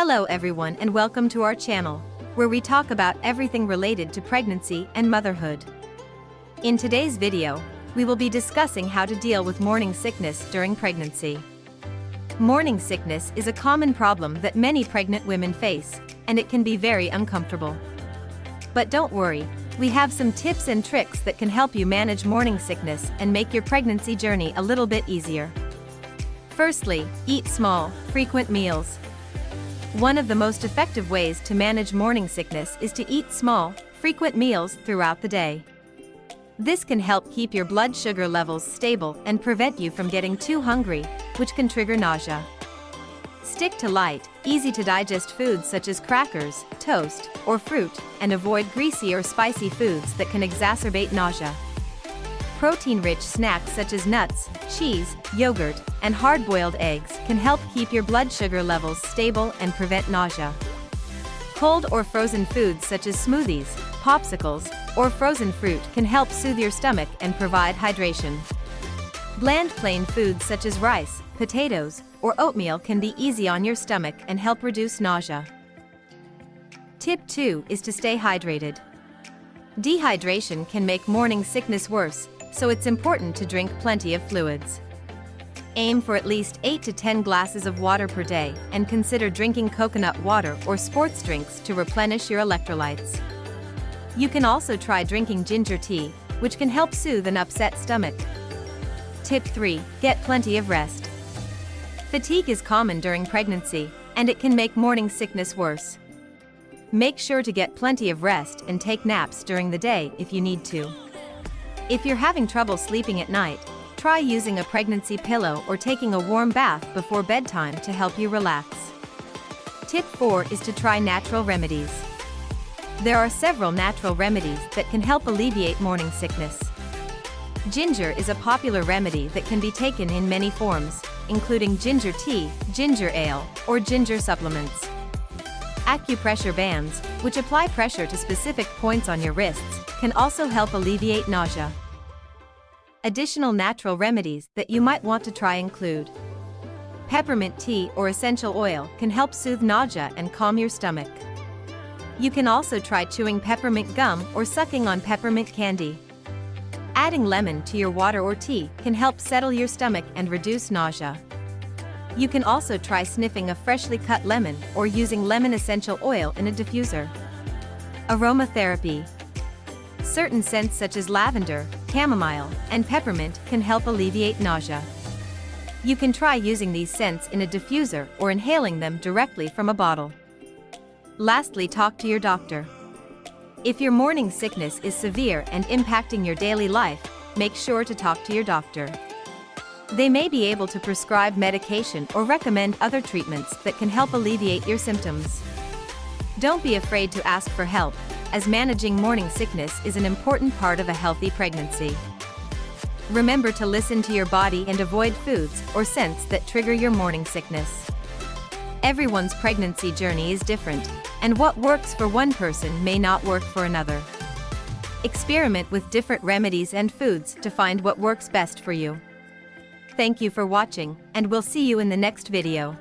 Hello everyone and welcome to our channel, where we talk about everything related to pregnancy and motherhood. In today's video, we will be discussing how to deal with morning sickness during pregnancy. Morning sickness is a common problem that many pregnant women face, and it can be very uncomfortable. But don't worry, we have some tips and tricks that can help you manage morning sickness and make your pregnancy journey a little bit easier. Firstly, eat small, frequent meals. One of the most effective ways to manage morning sickness is to eat small, frequent meals throughout the day. This can help keep your blood sugar levels stable and prevent you from getting too hungry, which can trigger nausea. Stick to light, easy-to-digest foods such as crackers, toast, or fruit, and avoid greasy or spicy foods that can exacerbate nausea. Protein-rich snacks such as nuts, cheese, yogurt, and hard-boiled eggs can help keep your blood sugar levels stable and prevent nausea. Cold or frozen foods such as smoothies, popsicles, or frozen fruit can help soothe your stomach and provide hydration. Bland plain foods such as rice, potatoes, or oatmeal can be easy on your stomach and help reduce nausea. Tip 2 is to stay hydrated. Dehydration can make morning sickness worse, so it's important to drink plenty of fluids. Aim for at least 8 to 10 glasses of water per day and consider drinking coconut water or sports drinks to replenish your electrolytes. You can also try drinking ginger tea, which can help soothe an upset stomach. Tip 3. Get plenty of rest. Fatigue is common during pregnancy, and it can make morning sickness worse. Make sure to get plenty of rest and take naps during the day if you need to. If you're having trouble sleeping at night, try using a pregnancy pillow or taking a warm bath before bedtime to help you relax. Tip 4 is to try natural remedies. There are several natural remedies that can help alleviate morning sickness. Ginger is a popular remedy that can be taken in many forms, including ginger tea, ginger ale, or ginger supplements. Acupressure bands, which apply pressure to specific points on your wrists, can also help alleviate nausea. Additional natural remedies that you might want to try include peppermint tea or essential oil can help soothe nausea and calm your stomach. You can also try chewing peppermint gum or sucking on peppermint candy. Adding lemon to your water or tea can help settle your stomach and reduce nausea. You can also try sniffing a freshly cut lemon or using lemon essential oil in a diffuser. Aromatherapy. Certain scents such as lavender, chamomile, and peppermint can help alleviate nausea. You can try using these scents in a diffuser or inhaling them directly from a bottle. Lastly, talk to your doctor. If your morning sickness is severe and impacting your daily life, make sure to talk to your doctor. They may be able to prescribe medication or recommend other treatments that can help alleviate your symptoms. Don't be afraid to ask for help, as managing morning sickness is an important part of a healthy pregnancy. Remember to listen to your body and avoid foods or scents that trigger your morning sickness. Everyone's pregnancy journey is different, and what works for one person may not work for another. Experiment with different remedies and foods to find what works best for you. Thank you for watching, and we'll see you in the next video.